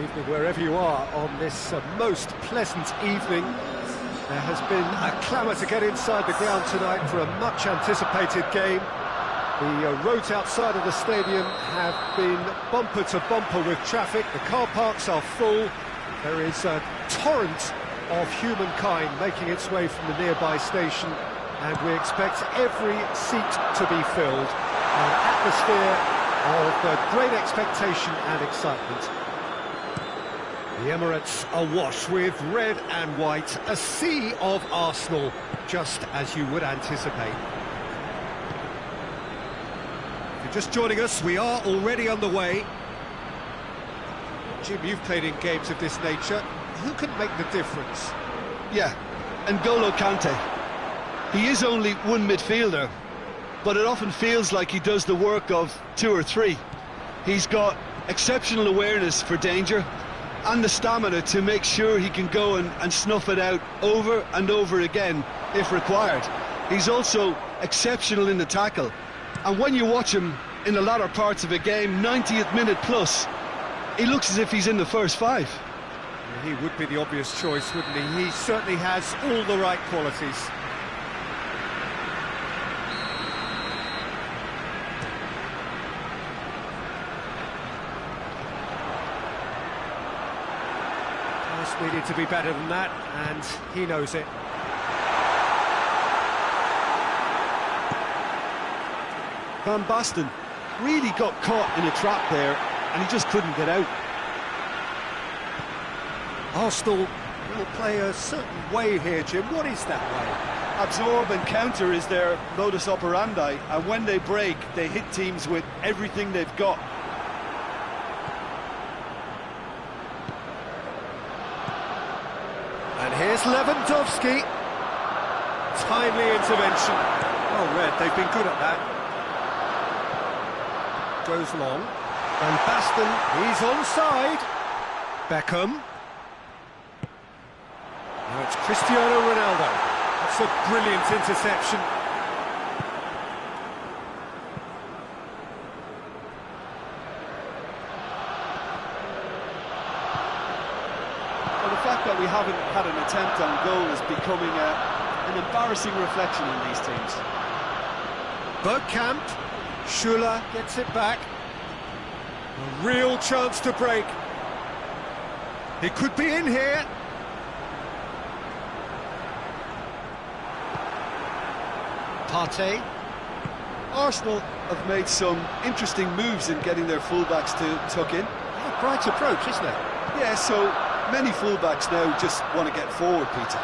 Evening wherever you are on this most pleasant evening. There has been a clamour to get inside the ground tonight for a much anticipated game. The roads outside of the stadium have been bumper to bumper with traffic. The car parks are full. There is a torrent of humankind making its way from the nearby station, and we expect every seat to be filled. An atmosphere of great expectation and excitement. The Emirates awash with red and white, a sea of Arsenal, just as you would anticipate. If you're just joining us, we are already underway. Jim, you've played in games of this nature. Who can make the difference? Yeah, N'Golo Kante. He is only one midfielder, but it often feels like he does the work of two or three. He's got exceptional awareness for danger and the stamina to make sure he can go and snuff it out over and over again if required. He's also exceptional in the tackle, and when you watch him in the latter parts of a game, 90th minute plus, he looks as if he's in the first five. He would be the obvious choice, wouldn't he? He certainly has all the right qualities. We need to be better than that, and he knows it. Van Basten really got caught in a trap there, and he just couldn't get out. Arsenal will play a certain way here, Jim. What is that way? Absorb and counter is their modus operandi, and when they break, they hit teams with everything they've got. And here's Lewandowski. Timely intervention. Well read, they've been good at that. Goes long. Van Basten, he's onside. Beckham. Now it's Cristiano Ronaldo. That's a brilliant interception. The fact that we haven't had an attempt on goal is becoming an embarrassing reflection in these teams. Bergkamp, Schuller gets it back. A real chance to break. It could be in here. Partey. Arsenal have made some interesting moves in getting their fullbacks to tuck in. A bright approach, isn't it? Yeah, so many fullbacks now just want to get forward, Peter.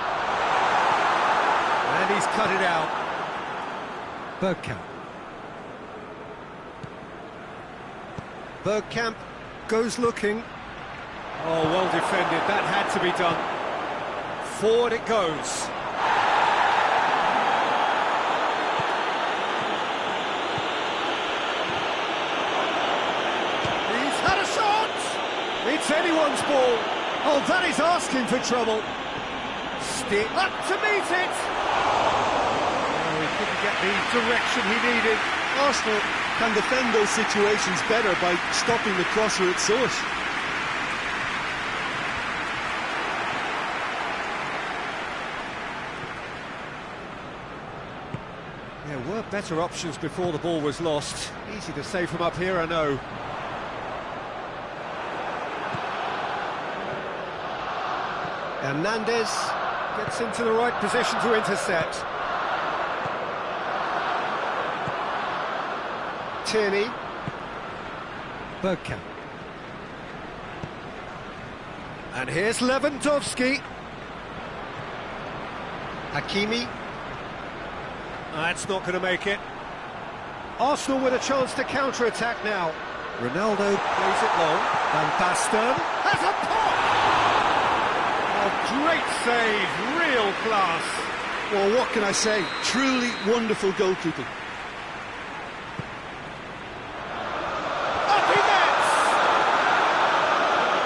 And he's cut it out. Bergkamp. Bergkamp goes looking. Oh, well defended. That had to be done. Forward it goes. He's had a shot! It's anyone's ball. Oh, that is asking for trouble. Stick up to meet it. Oh, he couldn't get the direction he needed. Arsenal can defend those situations better by stopping the crosser at source. There were better options before the ball was lost. Easy to say from up here, I know. Hernandez gets into the right position to intercept. Tierney. Bergkamp. And here's Lewandowski. Hakimi. That's not going to make it. Arsenal with a chance to counter-attack now. Ronaldo plays it long. Van Basten has a pop! Oh, great save, real class. Well, what can I say? Truly wonderful goalkeeping. Up he gets!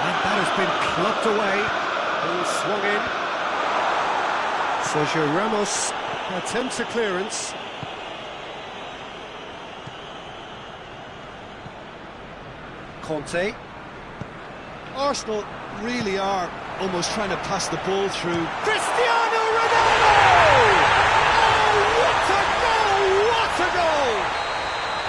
And that has been clubbed away. Ball swung in. Sergio Ramos attempts a clearance. Conte. Arsenal really are almost trying to pass the ball through. Cristiano Ronaldo! Oh, what a goal! What a goal!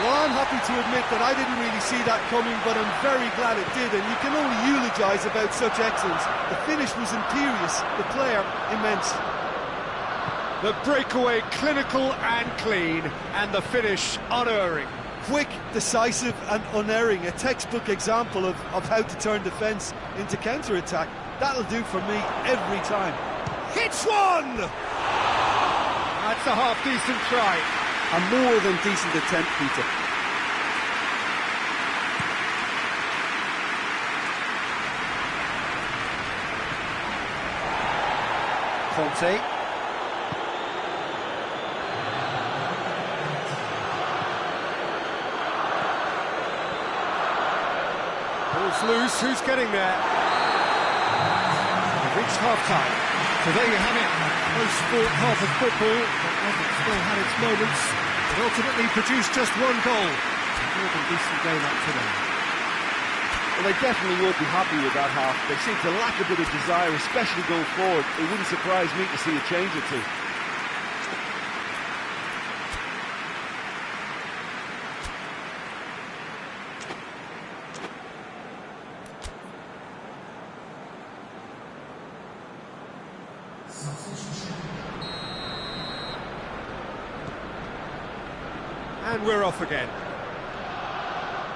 Well, I'm happy to admit that I didn't really see that coming, but I'm very glad it did, and you can only eulogise about such excellence. The finish was imperious, the player immense. The breakaway clinical and clean, and the finish unerring. Quick, decisive and unerring, a textbook example of how to turn defence into counter-attack. That'll do for me every time. Hits one! That's a half-decent try. A more than decent attempt, Peter. Conte. Ball's loose, who's getting there? We've reached half-time. So there you have it. Most sport half of football, but one that still had its moments. It ultimately produced just one goal. A more than decent game up today. Well, they definitely won't be happy with that half. They seem to lack a bit of desire, especially going forward. It wouldn't surprise me to see a change or two. And we're off again.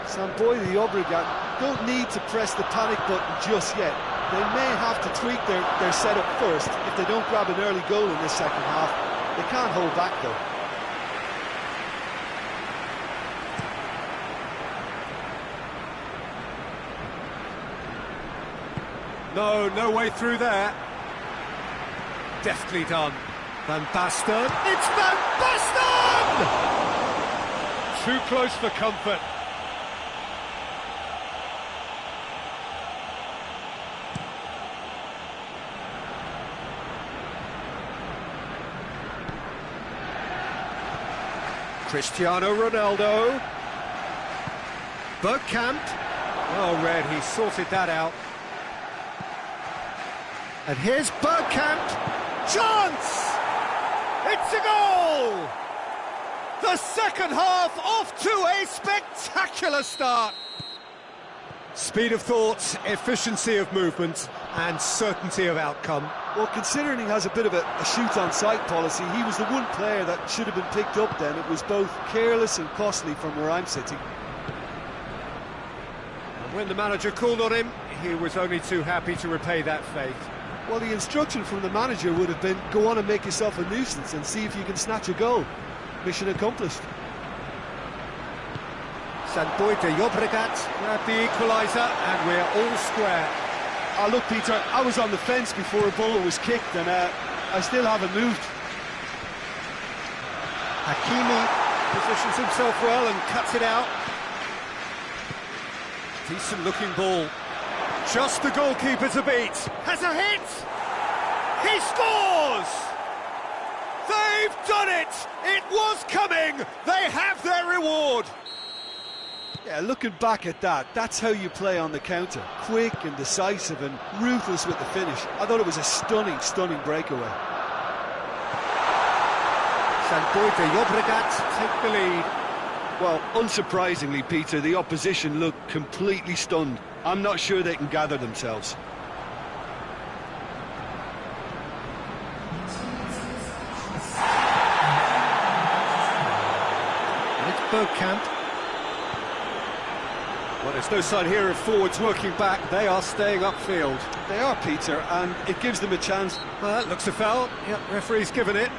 Samboy the Obregat don't need to press the panic button just yet. They may have to tweak their setup first if they don't grab an early goal in this second half. They can't hold back though. No way through there. Deftly done. Van Basten. It's Van Basten! Too close for comfort. Cristiano Ronaldo. Bergkamp. Well read, he sorted that out. And here's Bergkamp. Chance! It's a goal! The second half off to a spectacular start. Speed of thought, efficiency of movement, and certainty of outcome. Well, considering he has a bit of a shoot-on-sight policy, he was the one player that should have been picked up then. It was both careless and costly from where I'm sitting. And when the manager called on him, he was only too happy to repay that faith. Well, the instruction from the manager would have been, go on and make yourself a nuisance and see if you can snatch a goal. Mission accomplished. Samboy de Llobregat grabbed the equaliser, and we're all square. Oh, look, Peter, I was on the fence before a ball was kicked, and I still haven't moved. Hakimi positions himself well and cuts it out. Decent looking ball. Just the goalkeeper to beat. Has a hit! He scores! They've done it! It was coming! They have their reward! Yeah, looking back at that, that's how you play on the counter. Quick and decisive and ruthless with the finish. I thought it was a stunning breakaway. Samboy de Llobregat take the lead. Well, unsurprisingly, Peter, the opposition look completely stunned. I'm not sure they can gather themselves. And it's Bergkamp. Well, there's no sign here of forwards working back. They are staying upfield. They are, Peter, and it gives them a chance. Well, that looks a foul. Yep, referee's given it.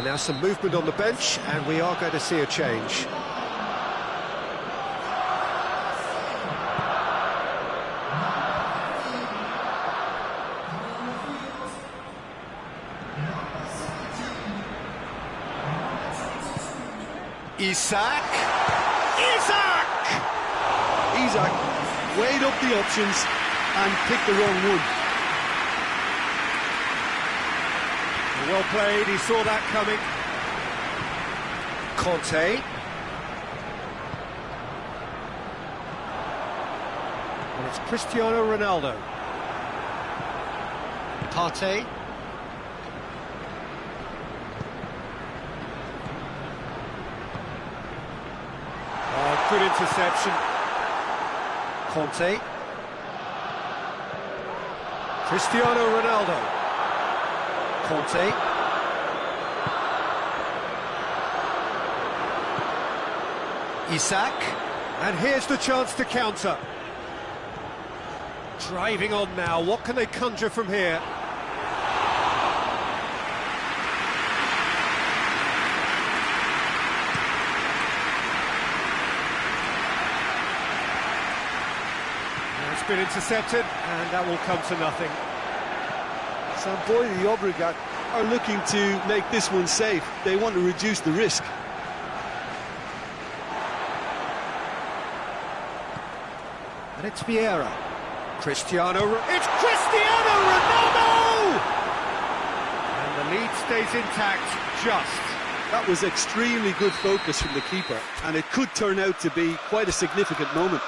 now some movement on the bench, and we are going to see a change. Isak weighed up the options and picked the wrong one. Well played, he saw that coming. Conte. And it's Cristiano Ronaldo. Partey. Oh, good interception. Conte. Cristiano Ronaldo. Conte. Isak. And here's the chance to counter. Driving on now, what can they conjure from here? It's been intercepted, and that will come to nothing. Sampdoria, the Obregat, are looking to make this one safe. They want to reduce the risk. And it's Vieira. It's Cristiano Ronaldo! And the lead stays intact, just. That was extremely good focus from the keeper, and it could turn out to be quite a significant moment.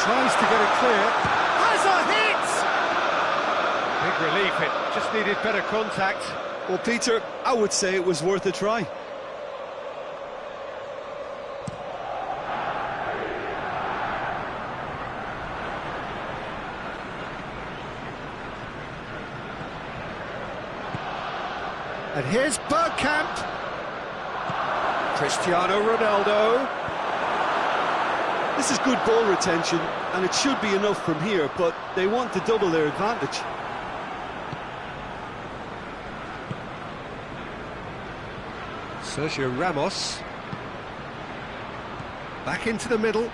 Tries to get it clear. Has a hit! Big relief, it just needed better contact. Well, Peter, I would say it was worth a try. And here's Bergkamp. Cristiano Ronaldo. This is good ball retention, and it should be enough from here, but they want to double their advantage. Sergio Ramos. Back into the middle.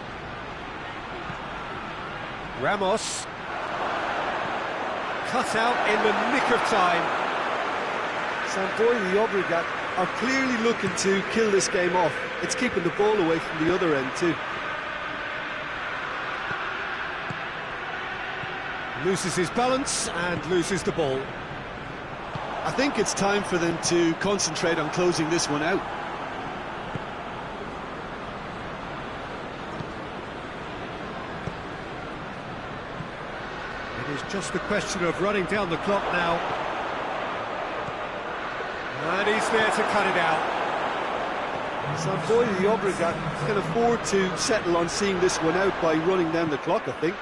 Ramos. Cut out in the nick of time. Sampdoria, the Obregat, are clearly looking to kill this game off. It's keeping the ball away from the other end too. Loses his balance and loses the ball. I think it's time for them to concentrate on closing this one out. It is just a question of running down the clock now. And he's there to cut it out. Sampdoria, the Obregat, can afford to settle on seeing this one out by running down the clock, I think.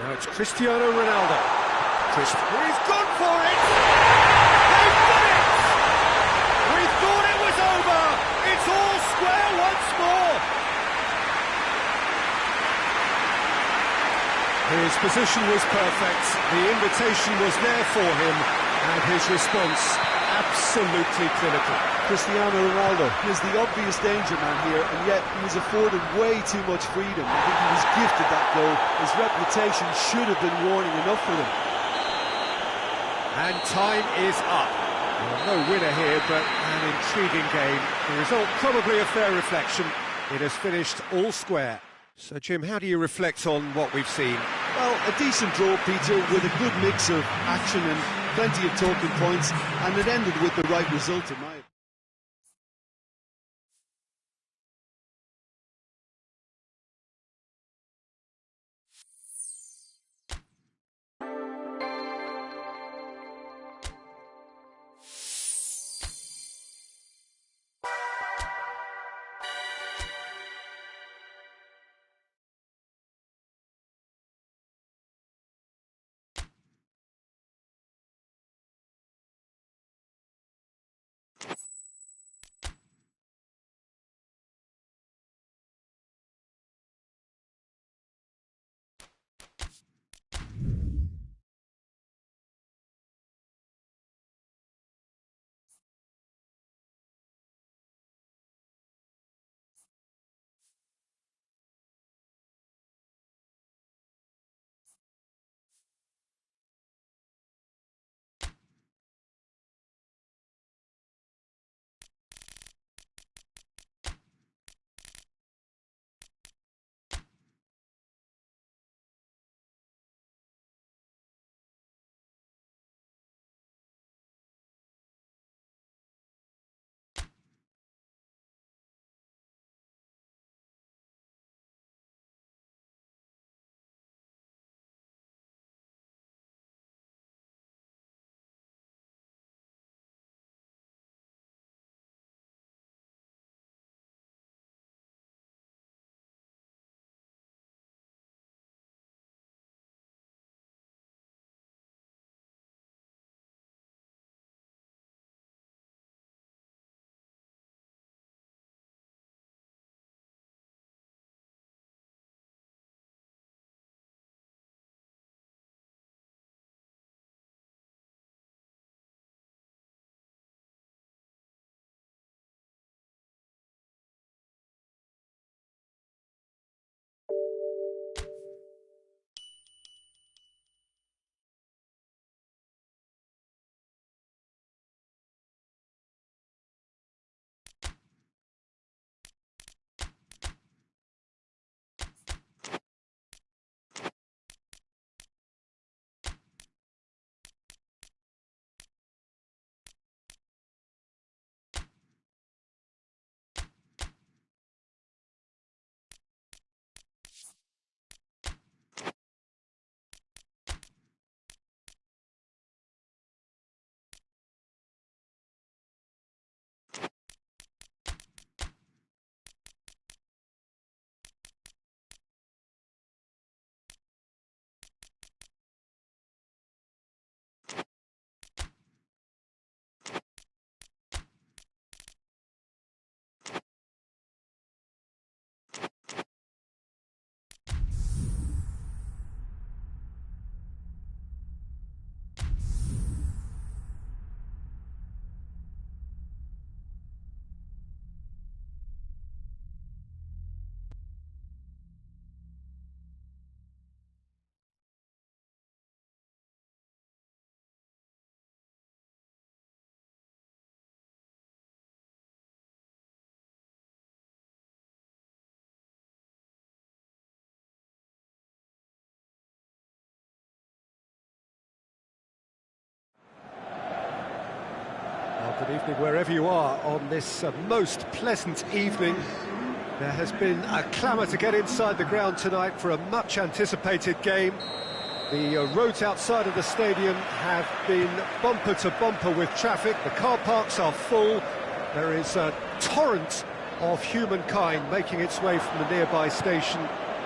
Now it's Cristiano Ronaldo. He's gone for it! They've done it! We thought it was over! It's all square once more! His position was perfect, the invitation was there for him, and his response absolutely clinical. Cristiano Ronaldo is the obvious danger man here, and yet he was afforded way too much freedom. I think he was gifted that goal. His reputation should have been warning enough for them. And time is up. Well, no winner here, but an intriguing game. The result probably a fair reflection. It has finished all square. So, Jim, how do you reflect on what we've seen? Well, a decent draw, Peter, with a good mix of action and plenty of talking points, and it ended with the right result in my opinion. Good evening wherever you are on this most pleasant evening. There has been a clamour to get inside the ground tonight for a much anticipated game. The roads outside of the stadium have been bumper to bumper with traffic. The car parks are full. There is a torrent of humankind making its way from the nearby station,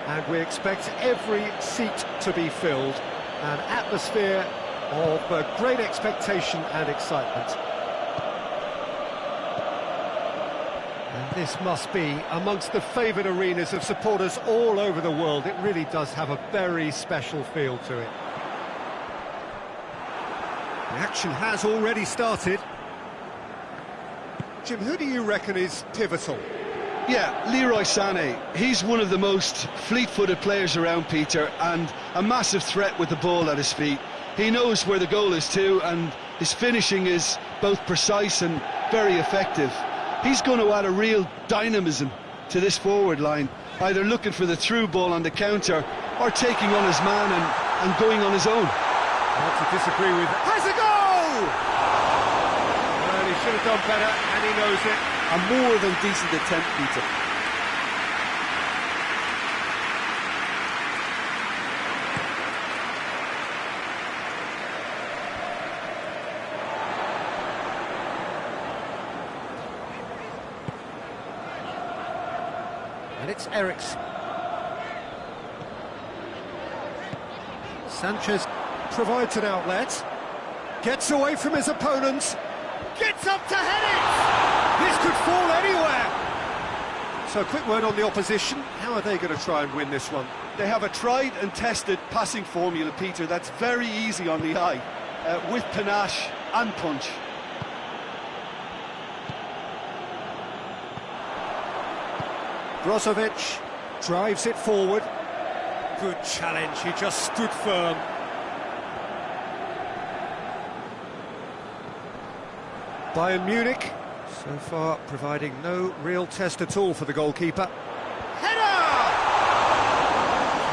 and we expect every seat to be filled. An atmosphere of great expectation and excitement. And this must be amongst the favoured arenas of supporters all over the world. It really does have a very special feel to it. The action has already started. Jim, who do you reckon is pivotal? Yeah, Leroy Sané. He's one of the most fleet-footed players around, Peter, and a massive threat with the ball at his feet. He knows where the goal is too, and his finishing is both precise and very effective. He's going to add a real dynamism to this forward line, either looking for the through ball on the counter or taking on his man and going on his own. Hard to disagree with. Has a goal! Well, he should have done better, and he knows it. A more than decent attempt, Peter. And it's Eriksen. Sanchez provides an outlet, gets away from his opponents, gets up to head it! This could fall anywhere! So a quick word on the opposition. How are they going to try and win this one? They have a tried and tested passing formula, Peter, that's very easy on the eye, with panache and punch. Brozovic drives it forward. Good challenge, he just stood firm. Bayern Munich, so far providing no real test at all for the goalkeeper. Header!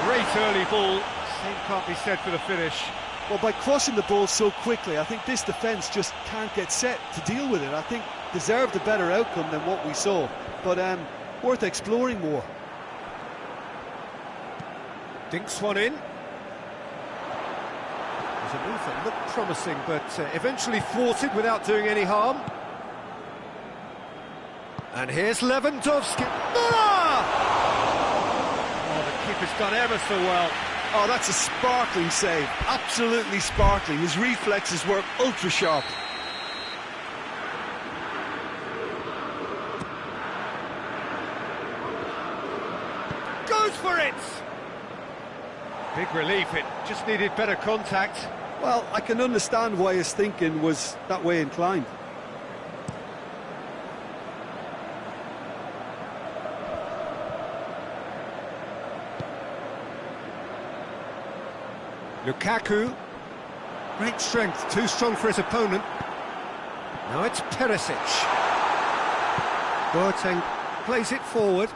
Great early ball, same can't be said for the finish. Well, by crossing the ball so quickly, I think this defence just can't get set to deal with it. I think deserved a better outcome than what we saw, but worth exploring more. Dinks one in. There's a move that looked promising, but eventually thwarted without doing any harm. And here's Lewandowski. Müller! Oh, the keeper's done ever so well. Oh, that's a sparkling save. Absolutely sparkling. His reflexes were ultra sharp. Goes for it! Big relief, it just needed better contact. Well, I can understand why his thinking was that way inclined. Lukaku, great strength, too strong for his opponent. Now it's Perisic. Boateng plays it forward.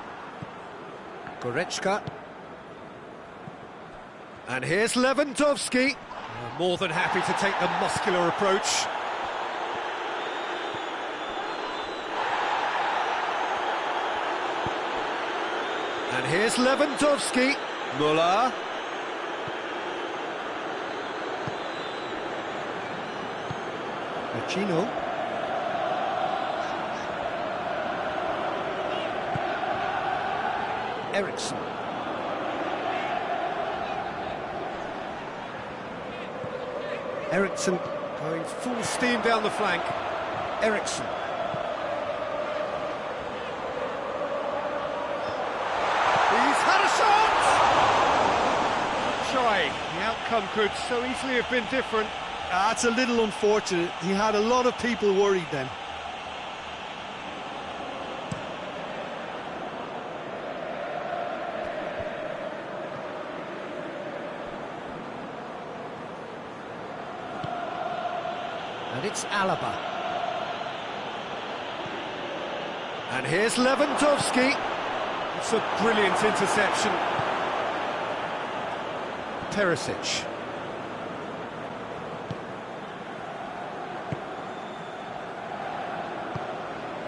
Goretzka. And here's Lewandowski. More than happy to take the muscular approach. And here's Lewandowski. Müller. Vecino. Eriksen. Eriksen going full steam down the flank. Eriksen. He's had a shot! Try. The outcome could so easily have been different. That's a little unfortunate. He had a lot of people worried then. And it's Alaba. And here's Lewandowski. It's a brilliant interception. Perisic.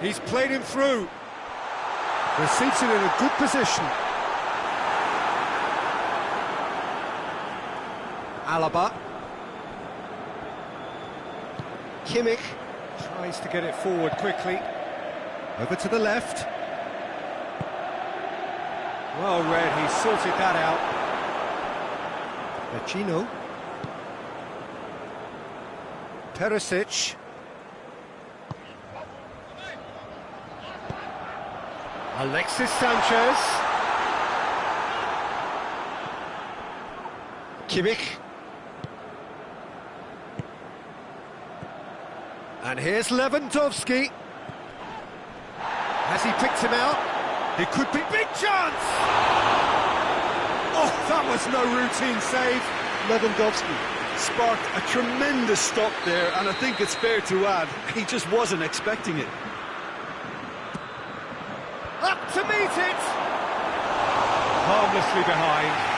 He's played him through. They're seated in a good position. Alaba. Kimmich tries to get it forward quickly. Over to the left. Well read, he sorted that out. Vecino. Perisic. Alexis Sanchez. Kimmich. And here's Lewandowski. Has he picked him out? It could be big chance! Oh, that was no routine save. Lewandowski sparked a tremendous stop there, and I think it's fair to add, he just wasn't expecting it. Up to meet it! Harmlessly behind.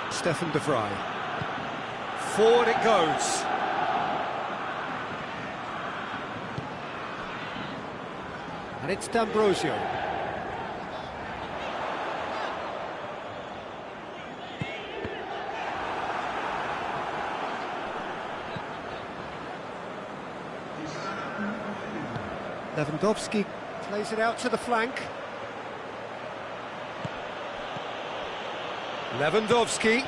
Stefan de Vrij. Forward it goes. And it's D'Ambrosio. Lewandowski plays it out to the flank. Lewandowski.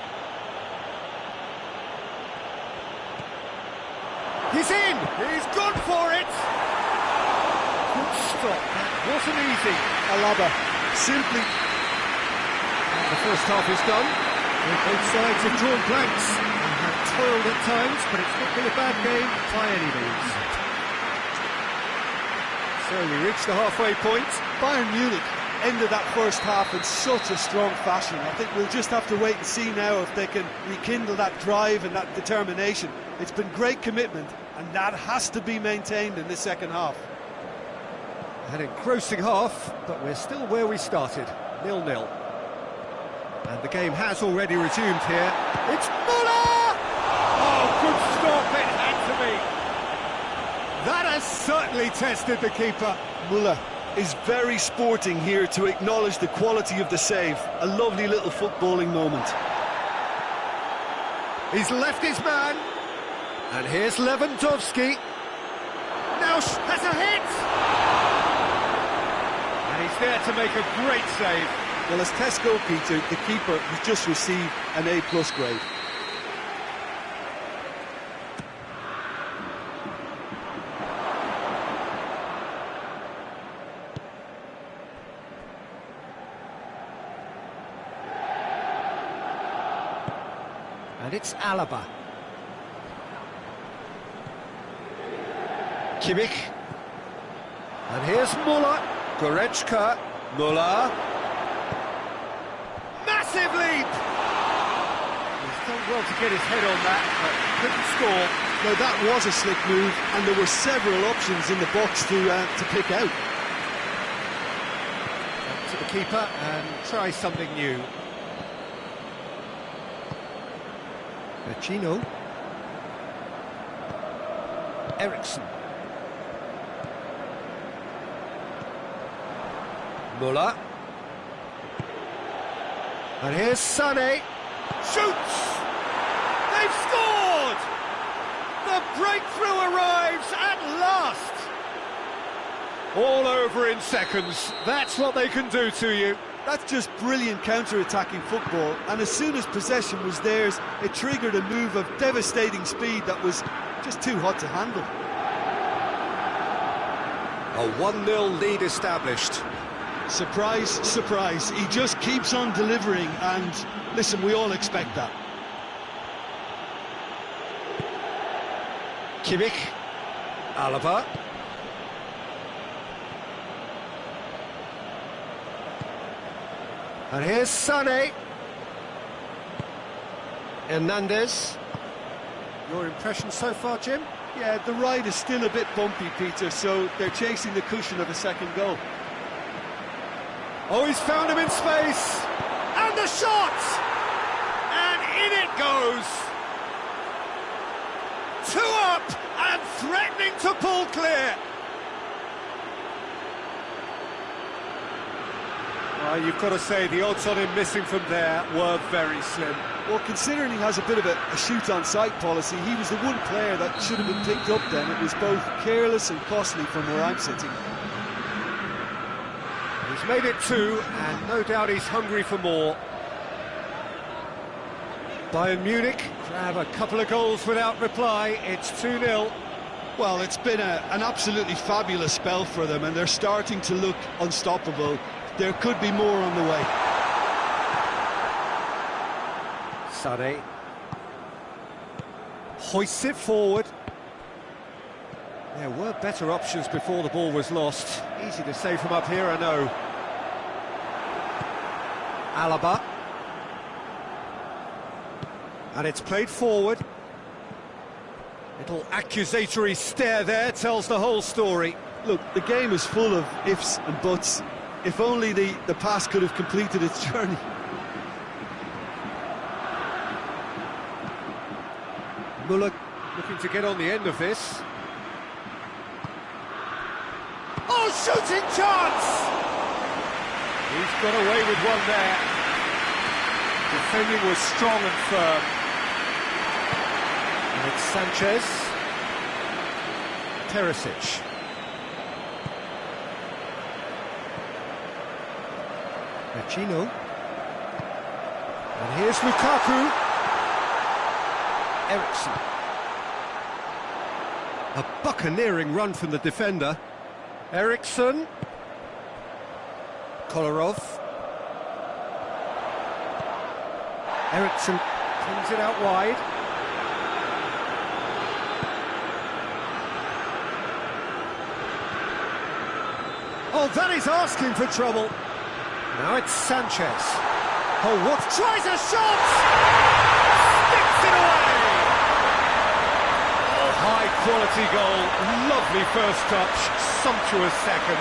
He's in! He's gone for it! Good stop, that wasn't easy. Alaba simply... The first half is done. Both sides have drawn blanks and have toiled at times, but it's not been a bad game by any means. So we reach the halfway point. Bayern Munich ended that first half in such a strong fashion. I think we'll just have to wait and see now if they can rekindle that drive and that determination. It's been great commitment, and that has to be maintained in this second half. An engrossing half, but we're still where we started, 0-0. And the game has already resumed here. It's Muller! Oh, good stop, it had to be. That has certainly tested the keeper. Muller is very sporting here to acknowledge the quality of the save. A lovely little footballing moment. He's left his man. And here's Lewandowski. Now has a hit! And he's there to make a great save. Well, as test goalkeeper, the keeper has just received an A+ grade. And it's Alaba. Kimmich. And here's Muller. Goretzka. Muller. Massive leap! He's done well to get his head on that, but couldn't score. No, that was a slick move, and there were several options in the box to pick out. Up to the keeper and try something new. Vecino. Eriksson. Muller. And here's Sané. Shoots! They've scored! The breakthrough arrives at last! All over in seconds. That's what they can do to you. That's just brilliant counter-attacking football, and as soon as possession was theirs, it triggered a move of devastating speed that was just too hot to handle. A 1-0 lead established. Surprise, surprise, he just keeps on delivering, and listen, we all expect that. Kimmich. Alaba. And here's Sané. Hernandez. Your impression so far, Jim? Yeah, the ride is still a bit bumpy, Peter, so they're chasing the cushion of a second goal. Oh, he's found him in space! And the shot! And in it goes! 2 up and threatening to pull clear! You've got to say, the odds on him missing from there were very slim. Well, considering he has a bit of a shoot-on-sight policy, he was the one player that should have been picked up then. It was both careless and costly from where I'm sitting. He's made it 2, and no doubt he's hungry for more. Bayern Munich grab a couple of goals without reply. It's 2-0. Well, it's been an absolutely fabulous spell for them, and they're starting to look unstoppable. There could be more on the way. Sané hoists it forward. There were better options before the ball was lost. Easy to say from up here, I know. Alaba. And it's played forward. Little accusatory stare there tells the whole story. Look, the game is full of ifs and buts. If only the pass could have completed its journey. Muller looking to get on the end of this. Oh, shooting chance! He's got away with one there. Defending was strong and firm. And it's Sanchez. Perisic. Vecino. And here's Lukaku. Ericsson. A buccaneering run from the defender. Ericsson. Kolarov. Ericsson brings it out wide. Oh, that is asking for trouble. Now it's Sanchez. Oh, what? Tries a shot! Sticks it away! Oh, high quality goal. Lovely first touch. Sumptuous second.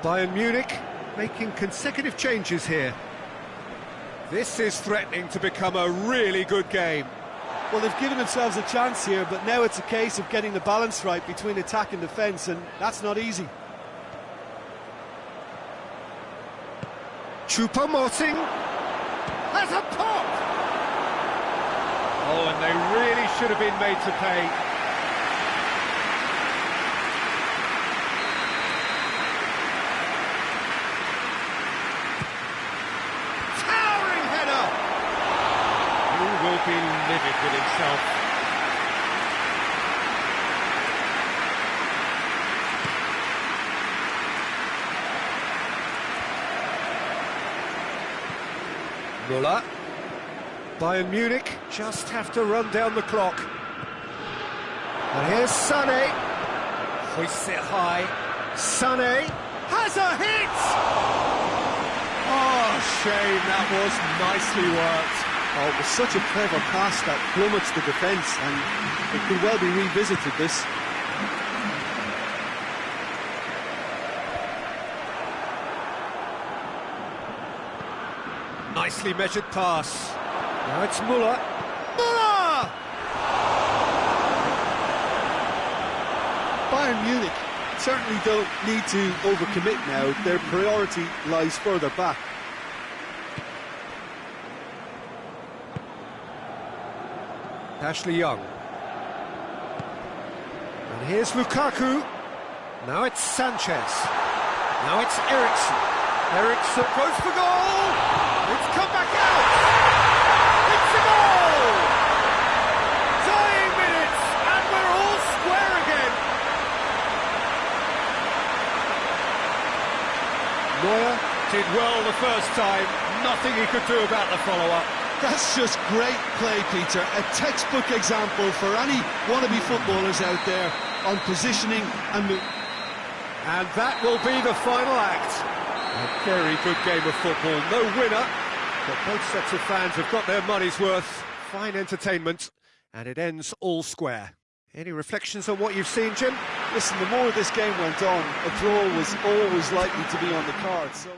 Bayern Munich making consecutive changes here. This is threatening to become a really good game. Well, they've given themselves a chance here, but now it's a case of getting the balance right between attack and defence, and that's not easy. Choupo-Moting has a pop! Oh, and they really should have been made to pay. Will be livid with himself. Muller. Bayern Munich just have to run down the clock. And here's Sané. Hoists it high. Sané has a hit! Oh, shame, that was nicely worked. Oh, it was such a clever pass that plummets the defence, and it could well be revisited, this. Nicely measured pass. Now it's Muller. Muller! Bayern Munich certainly don't need to overcommit now. Their priority lies further back. Ashley Young. And here's Lukaku. Now it's Sanchez. Now it's Ericsson. Ericsson goes for goal! It's come back out! It's a goal! Dying minutes, and we're all square again. time, nothing he could do about the follow-up. That's just great play, Peter. A textbook example for any wannabe footballers out there on positioning and movement. And that will be the final act. A very good game of football. No winner, but both sets of fans have got their money's worth. Fine entertainment, and it ends all square. Any reflections on what you've seen, Jim? Listen, the more this game went on, a draw was always likely to be on the card. So.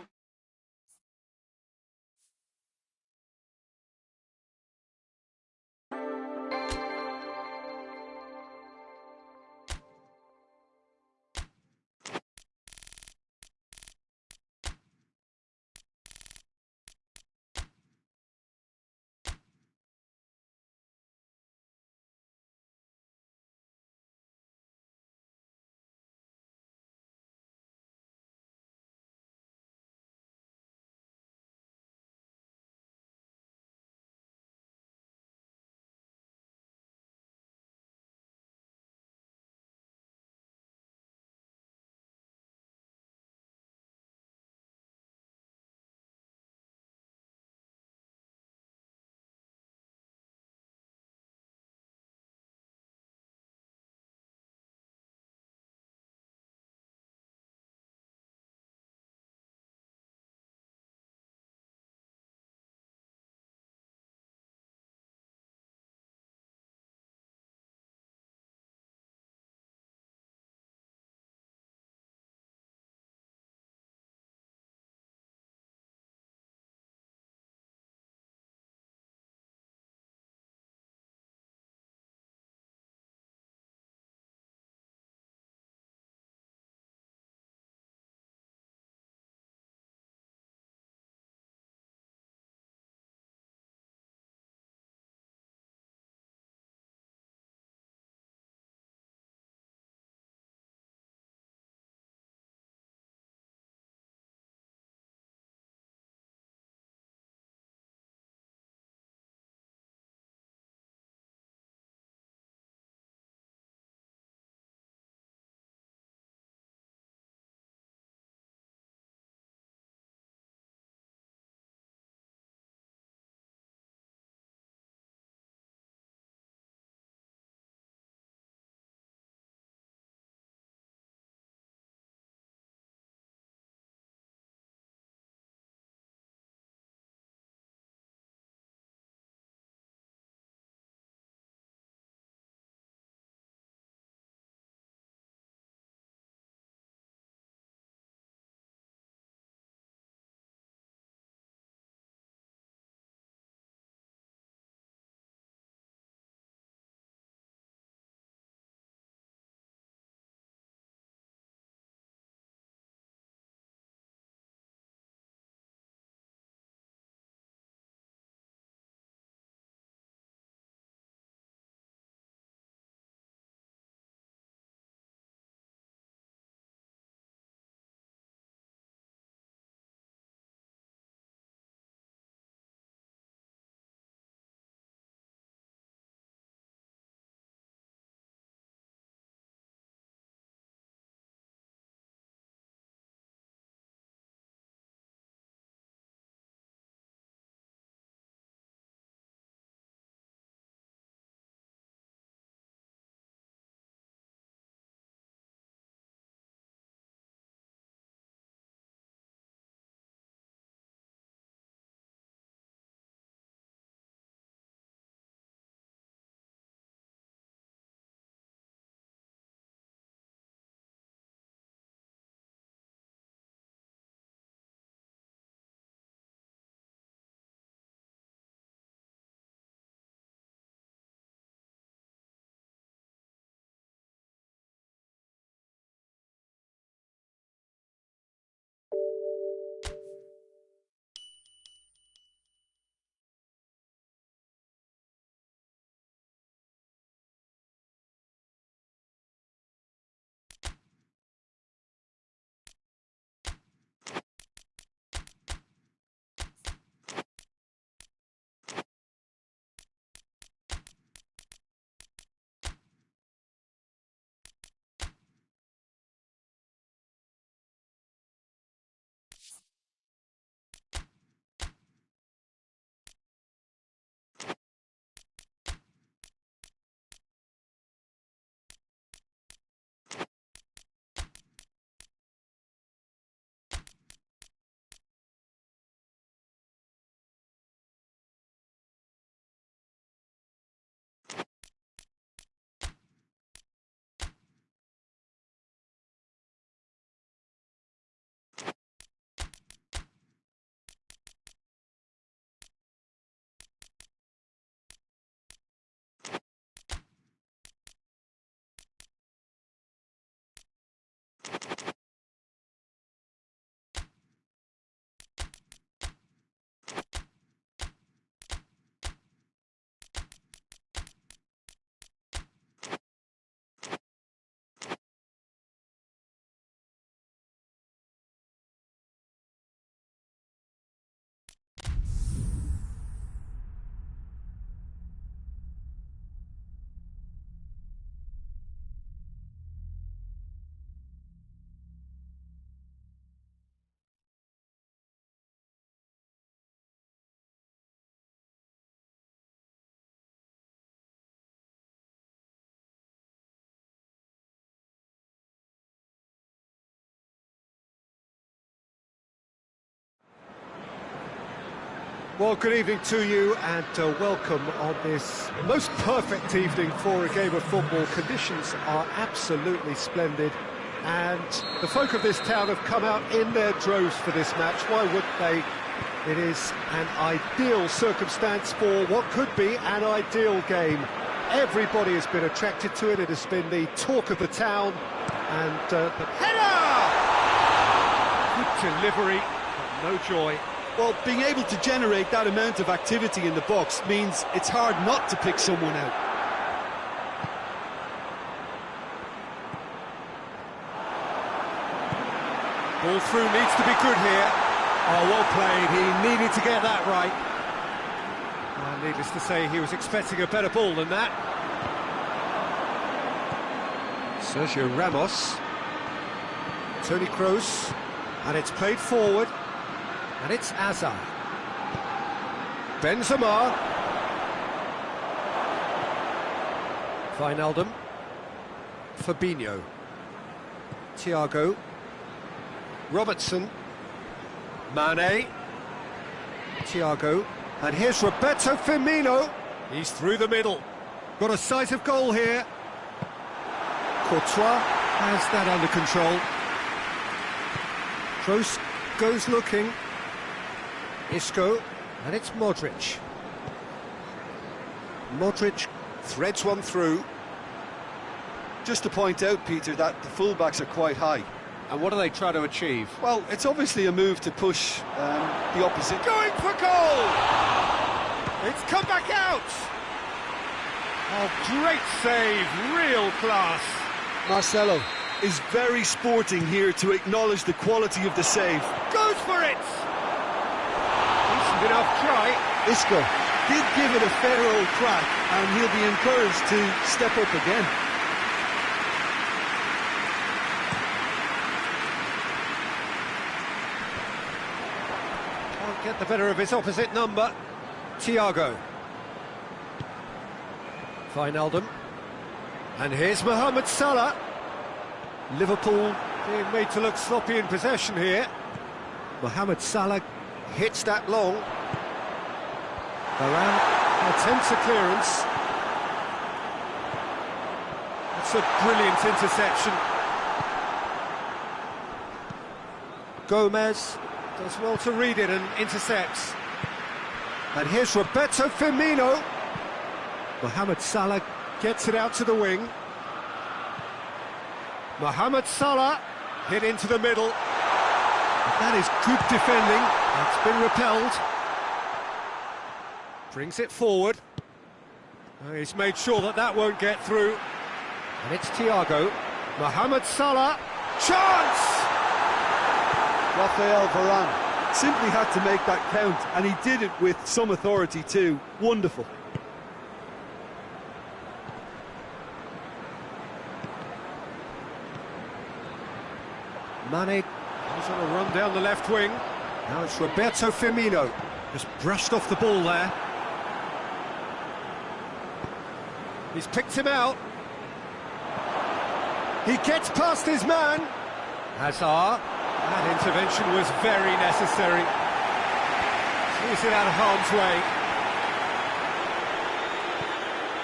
Well, good evening to you and welcome on this most perfect evening for a game of football. Conditions are absolutely splendid and the folk of this town have come out in their droves for this match. Why wouldn't they? It is an ideal circumstance for what could be an ideal game. Everybody has been attracted to it. It has been the talk of the town and the header! Good delivery, but no joy. Well, being able to generate that amount of activity in the box means it's hard not to pick someone out. Ball through needs to be good here. Oh, well played. He needed to get that right. Needless to say, he was expecting a better ball than that. Sergio Ramos. Toni Kroos. And it's played forward. And it's Hazard. Benzema. Wijnaldum. Fabinho. Thiago. Robertson. Mane. Thiago. And here's Roberto Firmino. He's through the middle. Got a sight of goal here. Courtois has that under control. Kroos goes looking. Isco, and it's Modric. Modric threads one through. Just to point out, Peter, that the fullbacks are quite high. And what do they try to achieve? Well, it's obviously a move to push the opposite. Going for goal! It's come back out! Oh, great save, real class. Marcelo is very sporting here to acknowledge the quality of the save. Goes for it! Decent enough try. Isco did give it a fair old crack, and he'll be encouraged to step up again. Can't get the better of his opposite number. Thiago. Wijnaldum. And here's Mohamed Salah. Liverpool being made to look sloppy in possession here. Mohamed Salah hits that long. Varane attempts a clearance. It's a brilliant interception. Gomez does well to read it and intercepts. And here's Roberto Firmino. Mohamed Salah gets it out to the wing. Mohamed Salah hit into the middle. That is good defending. It's been repelled. Brings it forward. He's made sure that that won't get through. And it's Thiago. Mohamed Salah. Chance! Rafael Varane simply had to make that count, and he did it with some authority too. Wonderful. Mane was on a run down the left wing. Now it's Roberto Firmino. Just brushed off the ball there. He's picked him out. He gets past his man. Hazard. That intervention was very necessary. He's it out of harm's way.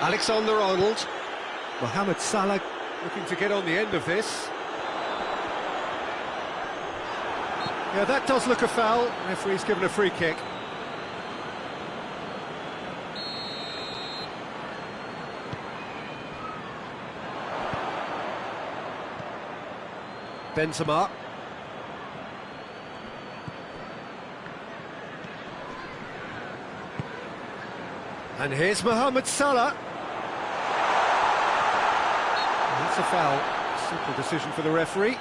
Alexander-Arnold. Mohamed Salah looking to get on the end of this. Yeah, that does look a foul. Referee's given a free kick. Benzema. And here's Mohamed Salah. That's a foul. Simple decision for the referee.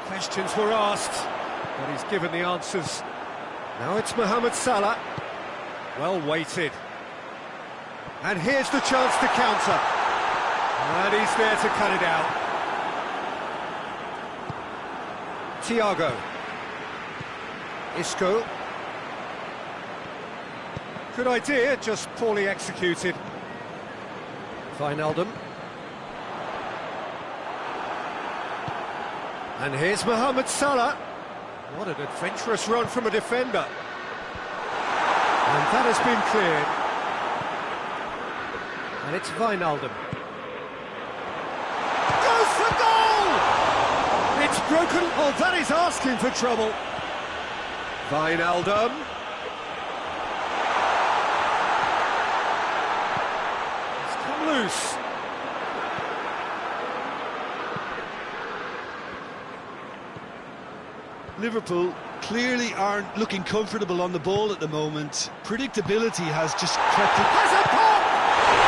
Questions were asked, but he's given the answers. Now it's Mohamed Salah. Well weighted. And here's the chance to counter. And he's there to cut it out. Thiago. Isco. Good idea, just poorly executed. Wijnaldum. And here's Mohamed Salah. What an adventurous run from a defender. And that has been cleared. And it's Wijnaldum. Goes for goal! It's broken. Oh, that is asking for trouble. Wijnaldum. It's come loose. Liverpool clearly aren't looking comfortable on the ball at the moment. Predictability has just crept in. Has a pop!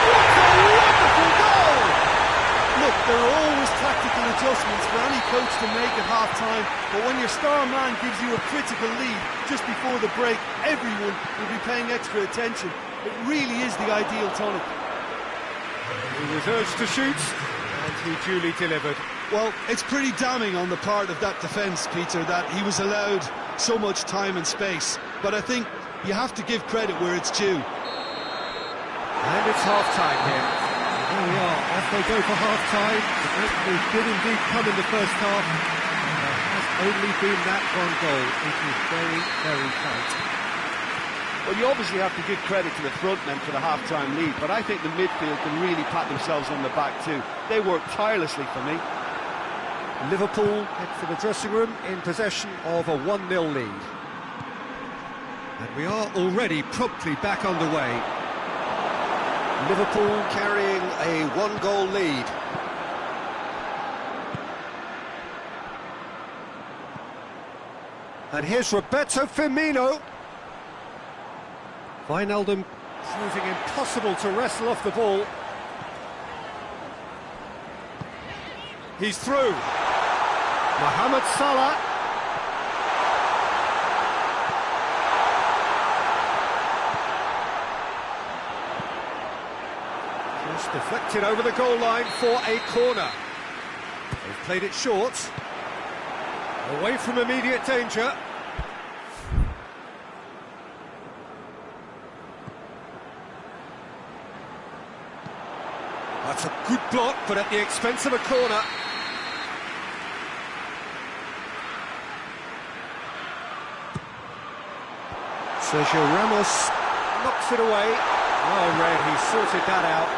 What a wonderful goal! Look, there are always tactical adjustments for any coach to make at half-time, but when your star man gives you a critical lead just before the break, everyone will be paying extra attention. It really is the ideal tonic. He was urged to shoot, and he duly delivered. Well, it's pretty damning on the part of that defence, Peter, that he was allowed so much time and space. But I think you have to give credit where it's due. And it's half-time here. There we are, off they go for half-time. The breakthrough did indeed come in the first half. There has only been that one goal. It is very, very tight. Well, you obviously have to give credit to the front men for the half-time lead, but I think the midfield can really pat themselves on the back too. They worked tirelessly for me. Liverpool head for the dressing room in possession of a 1-0 lead. And we are already promptly back underway. Liverpool carrying a 1-goal lead. And here's Roberto Firmino. Wijnaldum proving impossible to wrestle off the ball. He's through. Mohamed Salah. Just deflected over the goal line for a corner. They've played it short. Away from immediate danger. That's a good block, but at the expense of a corner. Sergio Ramos knocks it away. Well read, he sorted that out.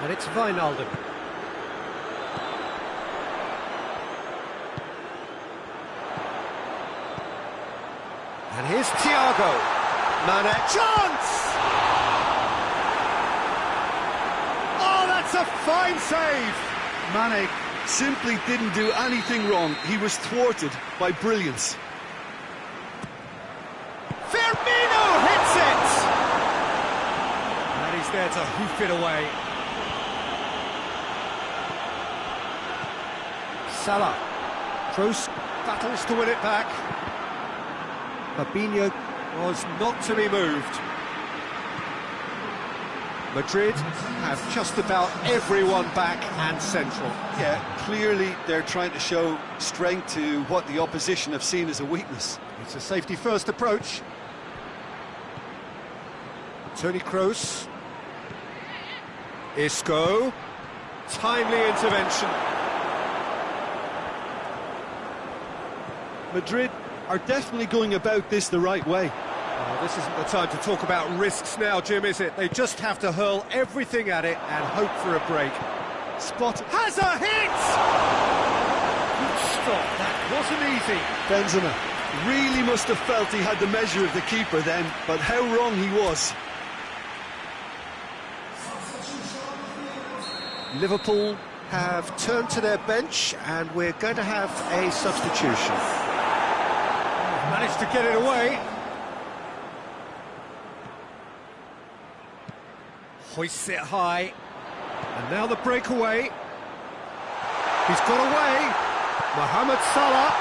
And it's Wijnaldum. And here's Thiago. Mane. Chance! Oh, that's a fine save! Mane simply didn't do anything wrong. He was thwarted by brilliance. Firmino hits it! And he's there to hoof it away. Salah. Kroos battles to win it back. Fabinho was not to be moved. Madrid have just about everyone back and central. Yeah, clearly they're trying to show strength to what the opposition have seen as a weakness. It's a safety-first approach. Toni Kroos. Isco. Timely intervention. Madrid are definitely going about this the right way. This isn't the time to talk about risks now, Jim, is it? They just have to hurl everything at it and hope for a break. Spot has a hit! Good stop, that wasn't easy. Benzema Really must have felt he had the measure of the keeper then, but how wrong he was. Liverpool have turned to their bench, and we're going to have a substitution. Managed to get it away. Hoists it high. And now the breakaway. He's got away. Mohamed Salah.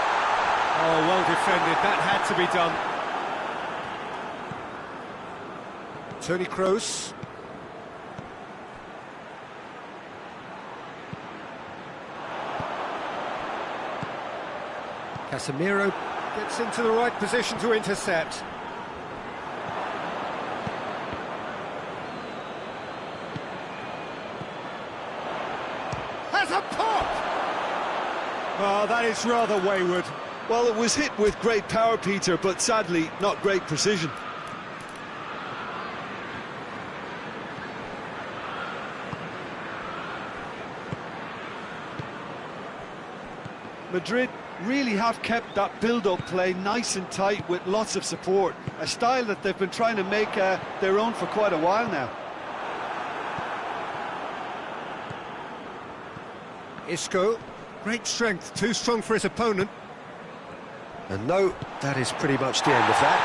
Oh, well defended. That had to be done. Toni Kroos. Casemiro gets into the right position to intercept. Has a pop! Oh, that is rather wayward. Well, it was hit with great power, Peter, but sadly not great precision. Madrid really have kept that build-up play nice and tight with lots of support, a style that they've been trying to make their own for quite a while now. Isco, great strength, too strong for his opponent. And no, that is pretty much the end of that.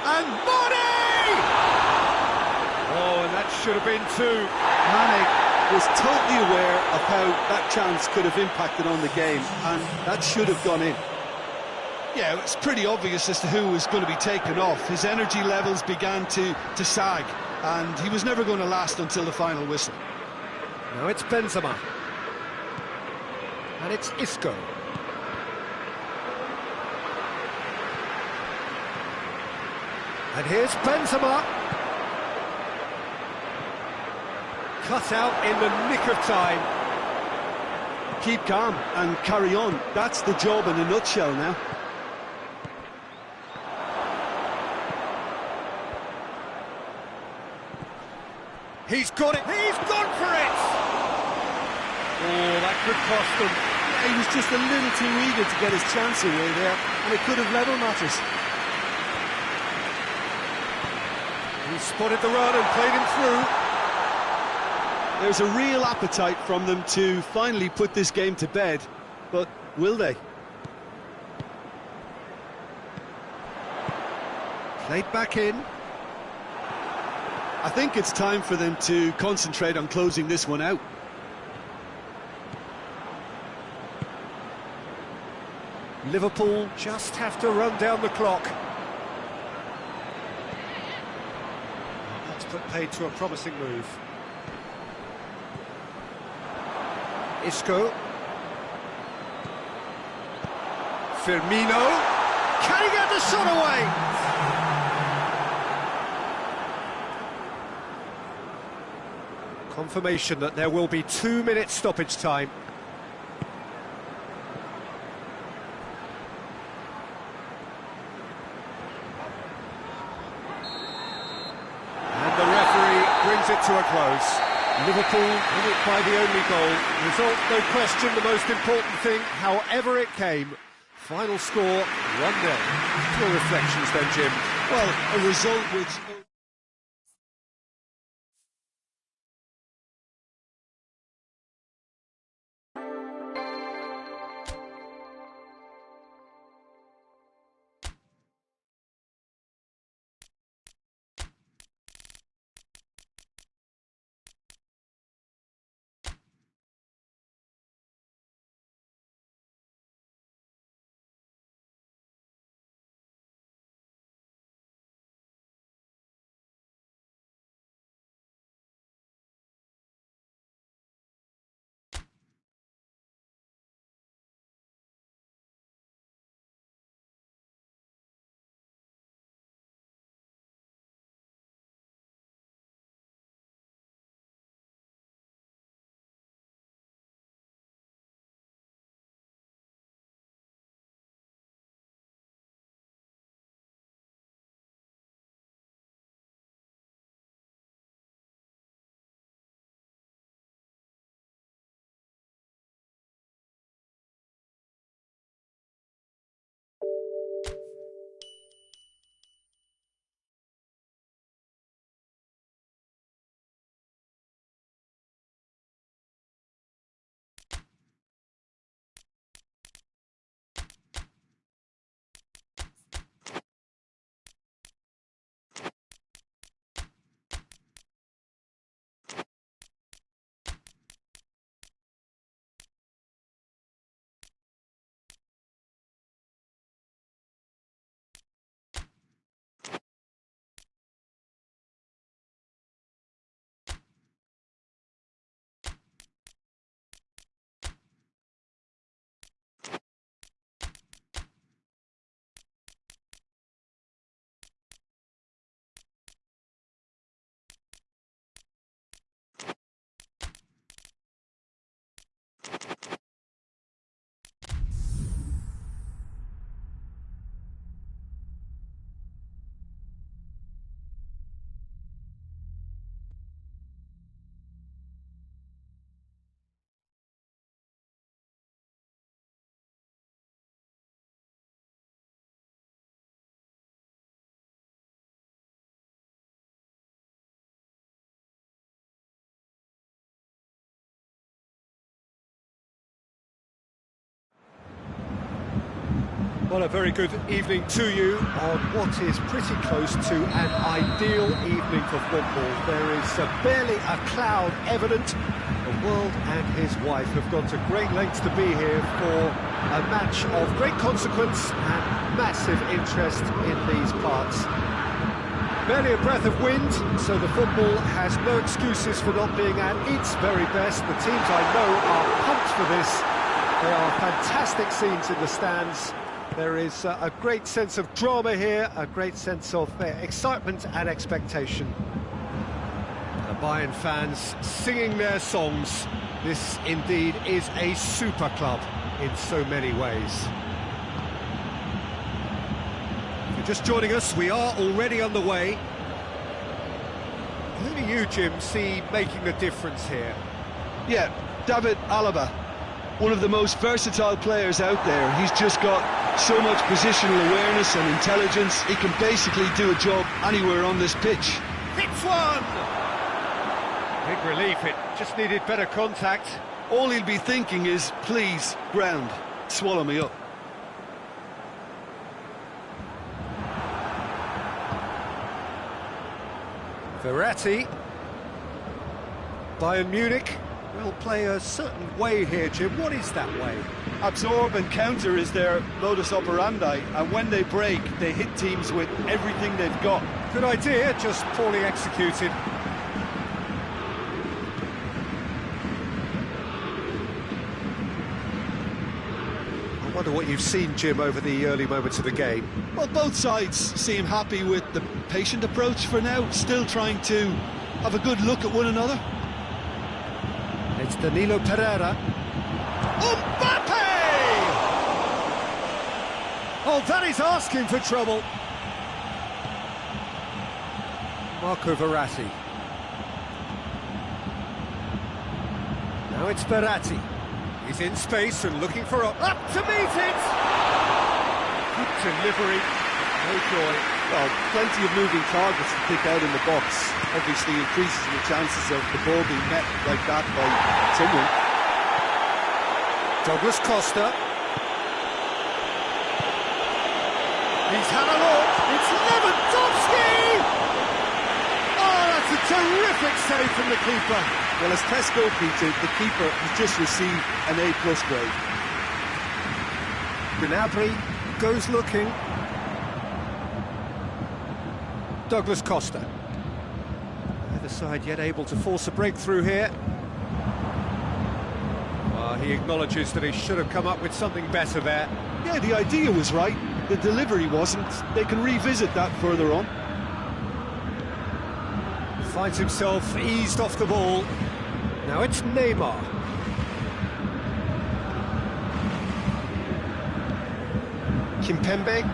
And Mane! Oh, and that should have been two. Mane was totally aware of how that chance could have impacted on the game, and that should have gone in. Yeah, it's pretty obvious as to who was going to be taken off. His energy levels began to sag, and he was never going to last until the final whistle. Now it's Benzema. And it's Isco. And here's Benzema. Cut out in the nick of time. Keep calm and carry on. That's the job in a nutshell now. He's got it. He's gone for it. Oh, that could cost them. He was just a little too eager to get his chance away there, and it could have level matters. He spotted the run and played him through. There's a real appetite from them to finally put this game to bed, but will they? Played back in. I think it's time for them to concentrate on closing this one out. Liverpool just have to run down the clock. That's put paid to a promising move. Isco. Firmino. Can he get the shot away? Confirmation that there will be 2 minutes stoppage time. And the referee brings it to a close. Liverpool win it by the only goal. Result, no question, the most important thing, however it came. Final score, 1-0. Your reflections then, Jim? Well, a result which... Well, a very good evening to you on what is pretty close to an ideal evening for football. There is barely a cloud evident. The world and his wife have gone to great lengths to be here for a match of great consequence and massive interest in these parts. Barely a breath of wind, so the football has no excuses for not being at its very best. The teams I know are pumped for this. There are fantastic scenes in the stands. There is a great sense of drama here, a great sense of excitement and expectation. The Bayern fans singing their songs. This indeed is a super club in so many ways. If you're just joining us, we are already on the way. Who do you, Jim, see making the difference here? Yeah, David Alaba, one of the most versatile players out there. He's just got so much positional awareness and intelligence. He can basically do a job anywhere on this pitch. Hits one! Big relief, it just needed better contact. All he'll be thinking is, please, ground, swallow me up. Verratti. Bayern Munich will play a certain way here, Jim. What is that way? Absorb and counter is their modus operandi, and when they break, they hit teams with everything they've got. Good idea, just poorly executed. I wonder what you've seen, Jim, over the early moments of the game. Well, both sides seem happy with the patient approach for now, still trying to have a good look at one another. It's Danilo Pereira. Mbappe! Oh, that is asking for trouble. Marco Verratti. Now it's Verratti. He's in space and looking for up to meet it! Good delivery. No joy. Well, plenty of moving targets to pick out in the box. Obviously increases the chances of the ball being met like that by someone. Douglas Costa. He's had a look. It's Lewandowski! Oh, that's a terrific save from the keeper. Well, as test goalkeeper, the keeper has just received an A+ grade. Gnabry goes looking. Douglas Costa. Neither side yet able to force a breakthrough here. He acknowledges that he should have come up with something better there. Yeah, the idea was right. The delivery wasn't. They can revisit that further on. Finds himself eased off the ball. Now it's Neymar. Kimpembe.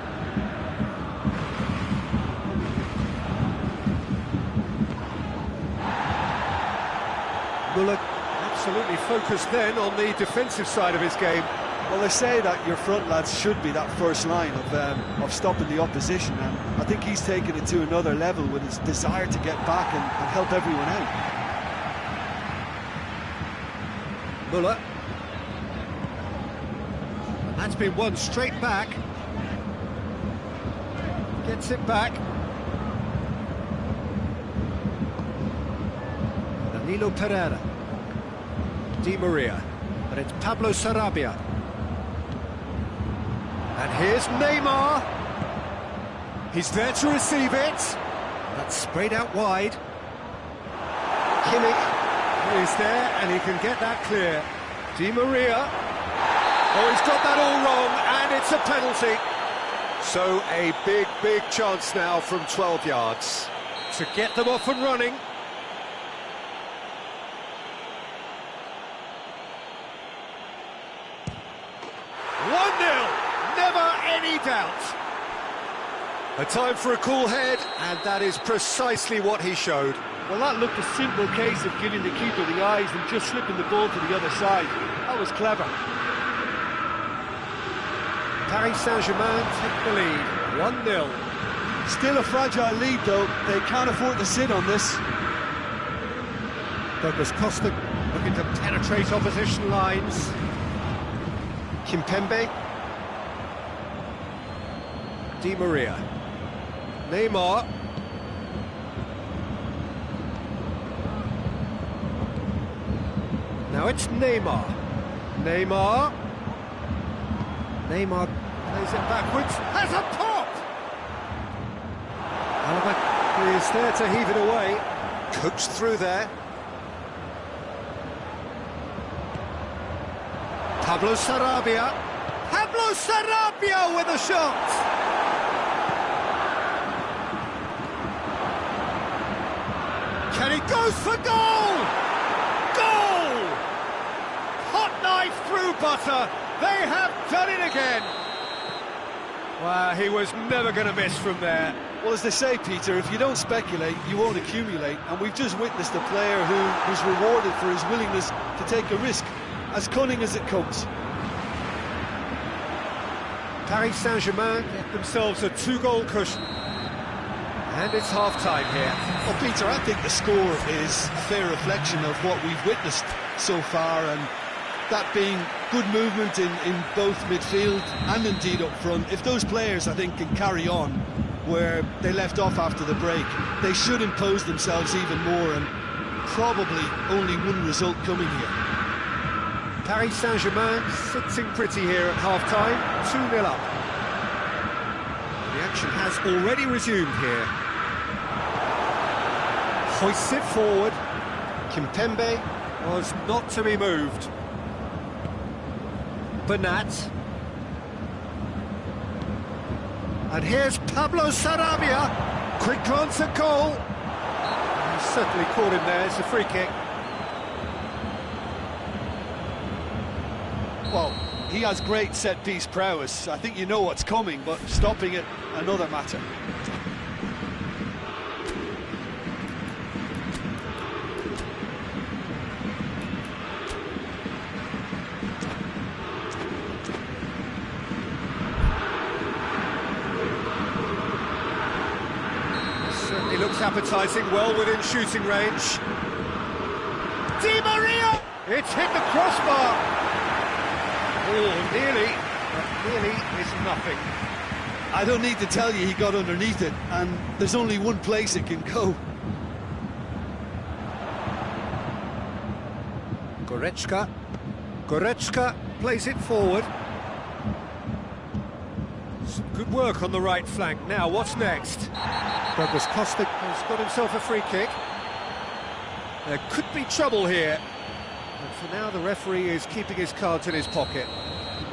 Muller absolutely focused then on the defensive side of his game. Well, they say that your front lads should be that first line of stopping the opposition, and I think he's taken it to another level with his desire to get back and help everyone out. Muller. And that's been won straight back. Gets it back. Danilo Pereira. Di Maria. But it's Pablo Sarabia. And here's Neymar. He's there to receive it. That's sprayed out wide. Kimmich is there and he can get that clear. Di Maria. Oh, he's got that all wrong and it's a penalty. So a big chance now from 12 yards to get them off and running. Doubt. A time for a cool head, and that is precisely what he showed. Well, that looked a simple case of giving the keeper the eyes and just slipping the ball to the other side. That was clever. Paris Saint-Germain take the lead, 1-0. Still a fragile lead, though. They can't afford to sit on this. Douglas Costa looking to penetrate opposition lines. Kimpembe. Di Maria. Neymar. Now it's Neymar. Neymar plays it backwards. Has a pop! Alaba is there to heave it away. Coached through there. Pablo Sarabia. Pablo Sarabia with a shot! Can he goes for goal! Goal! Hot knife through butter. They have done it again. Wow, he was never going to miss from there. Well, as they say, Peter, if you don't speculate, you won't accumulate. And we've just witnessed a player who was rewarded for his willingness to take a risk, as cunning as it comes. Paris Saint-Germain get themselves a 2-goal cushion. And it's half-time here. Well, Peter, I think the score is a fair reflection of what we've witnessed so far, and that being good movement in both midfield and indeed up front. If those players, I think, can carry on where they left off after the break, they should impose themselves even more, and probably only one result coming here. Paris Saint-Germain sitting pretty here at half-time, 2-0 up. The action has already resumed here. Hoists it forward. Kimpembe was not to be moved. Bernat. And here's Pablo Sarabia. Quick glance at goal. He certainly caught him there. It's a free kick. Well, he has great set-piece prowess. I think you know what's coming, but stopping it, another matter. Certainly looks appetising, well within shooting range. Di Maria! It's hit the crossbar! Oh, nearly, but nearly is nothing. I don't need to tell you he got underneath it, and there's only one place it can go. Goretzka plays it forward. Some good work on the right flank. Now, what's next? Douglas Costa has got himself a free kick. There could be trouble here. And for now, the referee is keeping his cards in his pocket.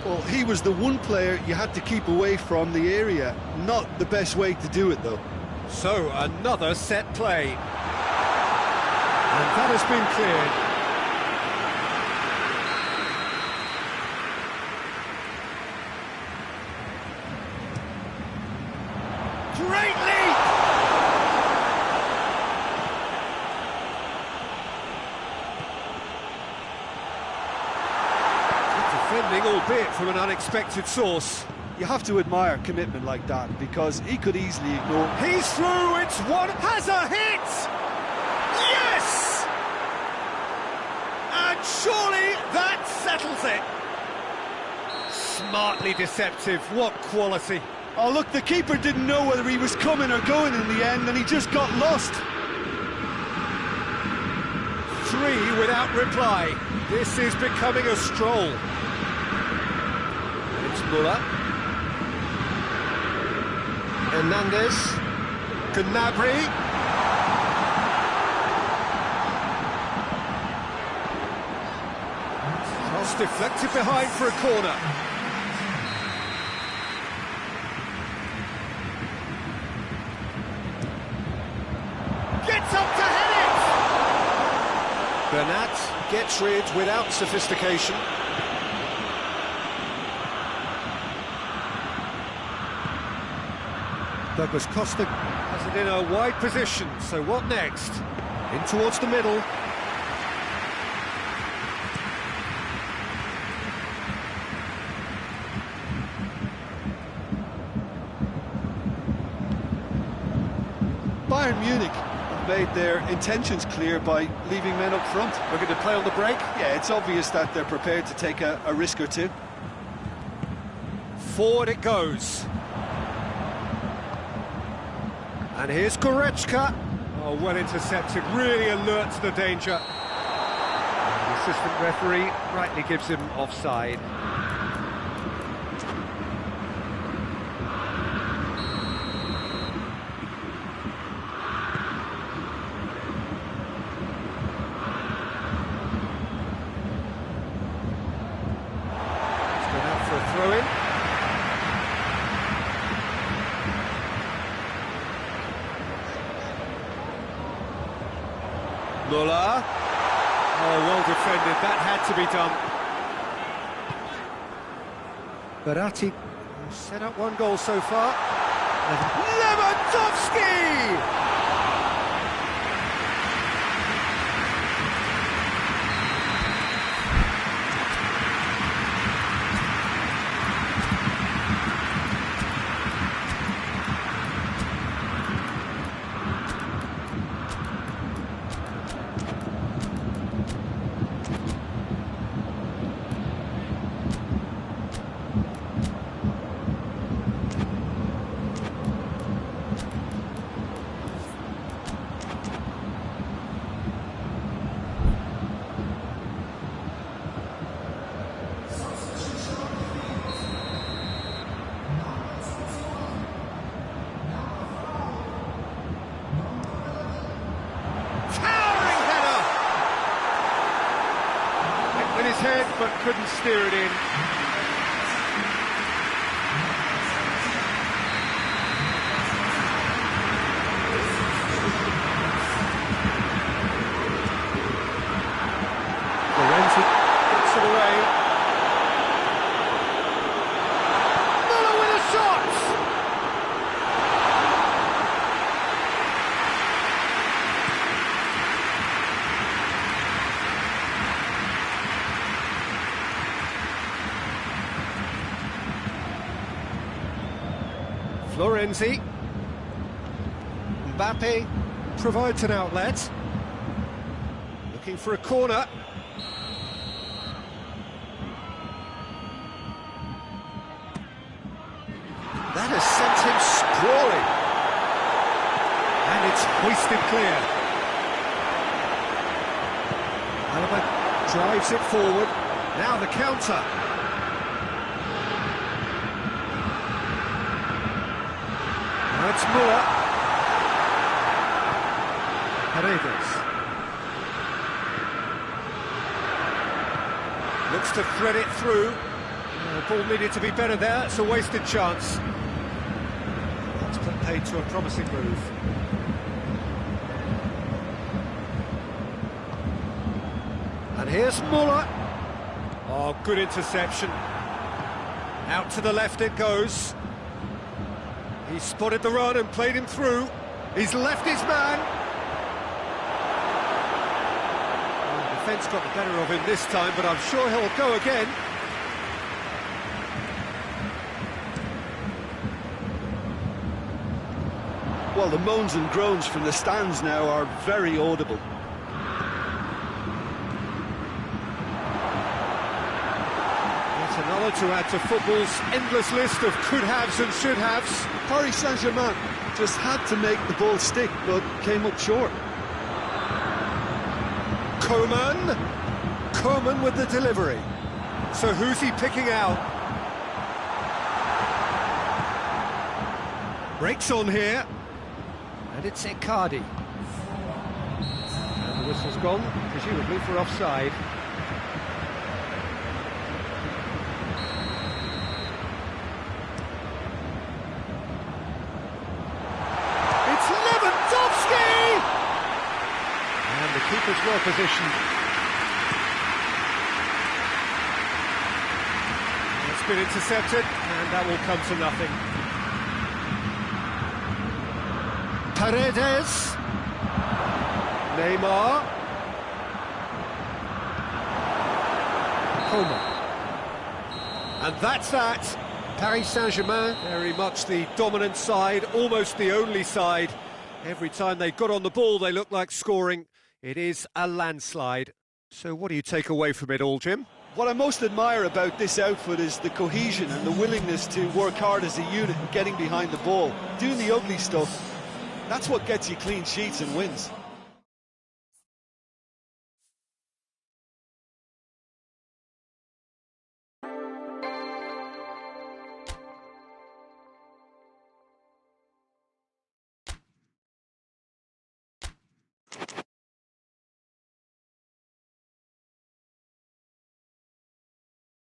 Well, he was the one player you had to keep away from the area. Not the best way to do it, though. So, another set play. And that has been cleared. Great leap! Defending, albeit from an unexpected source. You have to admire commitment like that, because he could easily ignore... He's through, it's one, has a hit! Yes! And surely that settles it. Smartly deceptive, what quality. Oh, look, the keeper didn't know whether he was coming or going in the end, and he just got lost. 3 without reply. This is becoming a stroll. It's Muller. Hernandez. Gnabry. Cross deflected behind for a corner. Gets up to head it! Bernat gets rid without sophistication. Douglas Costa has it in a wide position, so what next? In towards the middle. Bayern Munich have made their intentions clear by leaving men up front. Looking to play on the break. Yeah, it's obvious that they're prepared to take a risk or two. Forward it goes. And here's Goretzka. Oh, well intercepted, really alert to the danger. The assistant referee rightly gives him offside. He's gone out for a throw-in. Muller. Oh, well defended, that had to be done. Verratti set up one goal so far. Lewandowski! His head, but couldn't steer it in. Lorenzi gets it away. Muller with a shot! Lorenzi. Mbappe provides an outlet. Looking for a corner. That has sent him sprawling. And it's hoisted clear. Alaba drives it forward. Now the counter. That's Muller. Paredes. Looks to thread it through. The ball needed to be better there. It's a wasted chance. That's put paid to a promising move. And here's Muller. Oh, good interception. Out to the left it goes. He spotted the run and played him through. He's left his man. Well, the defence got the better of him this time, but I'm sure he'll go again. Well, the moans and groans from the stands now are very audible. Another to add to football's endless list of could-haves and should-haves. Paris Saint-Germain just had to make the ball stick, but came up short. Coman with the delivery. So who's he picking out? Breaks on here. And it's Icardi. And the whistle's gone, presumably for offside. Keeper's well positioned. It's been intercepted, and that will come to nothing. Paredes. Neymar. Coman. And that's that. Paris Saint-Germain, very much the dominant side, almost the only side. Every time they got on the ball, they looked like scoring. It is a landslide. So what do you take away from it all, Jim? What I most admire about this outfit is the cohesion and the willingness to work hard as a unit and getting behind the ball, doing the ugly stuff, That's what gets you clean sheets and wins.